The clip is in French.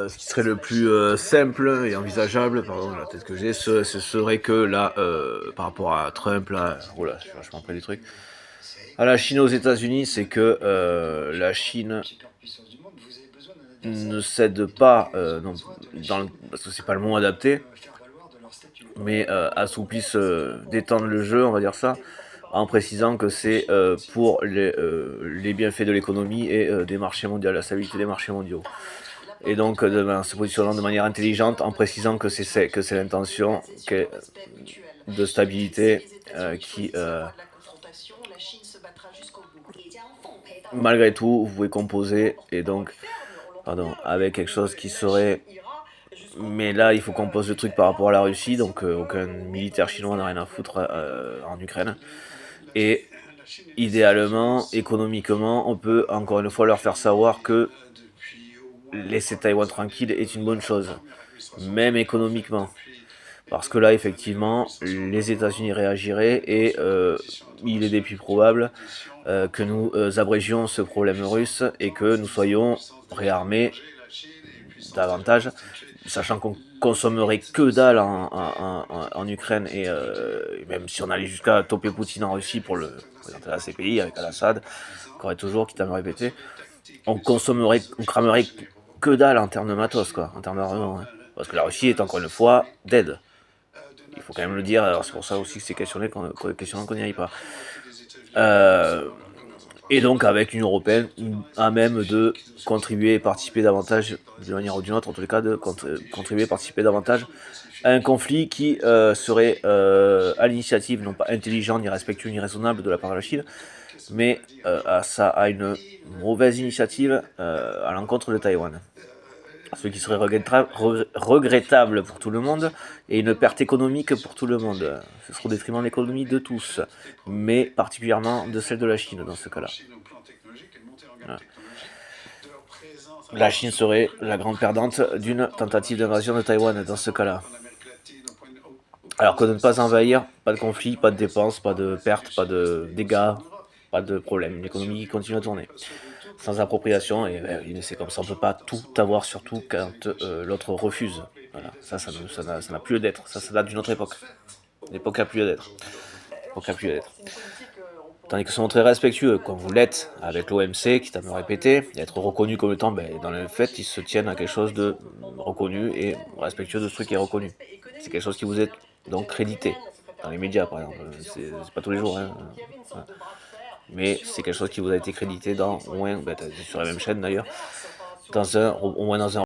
ce qui serait le plus simple et envisageable, pardon, la tête que j'ai, ce serait que là, par rapport à Trump, là, oh là, je suis vachement près du truc, à la Chine aux États-Unis, c'est que la Chine ne cède pas, non, parce que c'est pas le mot adapté, mais assouplisse, détendre le jeu, on va dire ça, en précisant que c'est pour les bienfaits de l'économie et des marchés mondiaux, la stabilité des marchés mondiaux. Et donc, se positionnant de manière intelligente, en précisant que c'est l'intention de stabilité qui, malgré tout, vous pouvez composer, et donc, pardon, avec quelque chose qui serait... Mais là, il faut qu'on pose le truc par rapport à la Russie, donc aucun militaire chinois n'a rien à foutre en Ukraine. Et idéalement, économiquement, on peut encore une fois leur faire savoir que laisser Taïwan tranquille est une bonne chose, même économiquement. Parce que là, effectivement, les États-Unis réagiraient et il est des plus probable que nous abrégions ce problème russe et que nous soyons réarmés davantage, sachant qu'on consommerait que dalle en Ukraine et même si on allait jusqu'à toper Poutine en Russie pour le présenter à la CPI avec Al-Assad, qu'aurait toujours, quitte à me répéter, on cramerait que dalle en termes de matos, quoi, en termes d'armement. Hein. Parce que la Russie est encore une fois dead. Il faut quand même le dire, alors c'est pour ça aussi que c'est questionné qu'on n'y aille pas. Et donc avec l'Union Européenne à même de contribuer et participer davantage, d'une manière ou d'une autre, en tous les cas, de contribuer et participer davantage à un conflit qui serait à l'initiative, non pas intelligent, ni respectueux, ni raisonnable de la part de la Chine, mais à une mauvaise initiative à l'encontre de Taïwan. Ce qui serait regrettable pour tout le monde et une perte économique pour tout le monde. Ce serait au détriment de l'économie de tous, mais particulièrement de celle de la Chine dans ce cas-là. Voilà. La Chine serait la grande perdante d'une tentative d'invasion de Taïwan dans ce cas-là. Alors que de ne pas envahir, pas de conflit, pas de dépenses, pas de pertes, pas de dégâts, pas de problème. L'économie continue à tourner. Sans appropriation, et c'est comme ça, on ne peut pas tout avoir, surtout quand l'autre refuse. Voilà. Ça n'a plus lieu d'être. Ça date d'une autre époque. L'époque n'a plus lieu d'être. Tandis que sont très respectueux, comme vous l'êtes avec l'OMC, qui t'a me répété, et être reconnu comme étant, dans le fait, ils se tiennent à quelque chose de reconnu et respectueux de ce truc qui est reconnu. C'est quelque chose qui vous est donc crédité. Dans les médias, par exemple. C'est pas tous les jours. Hein. Voilà. Mais c'est quelque chose qui vous a été crédité dans au moins, sur la même chaîne d'ailleurs, au moins dans un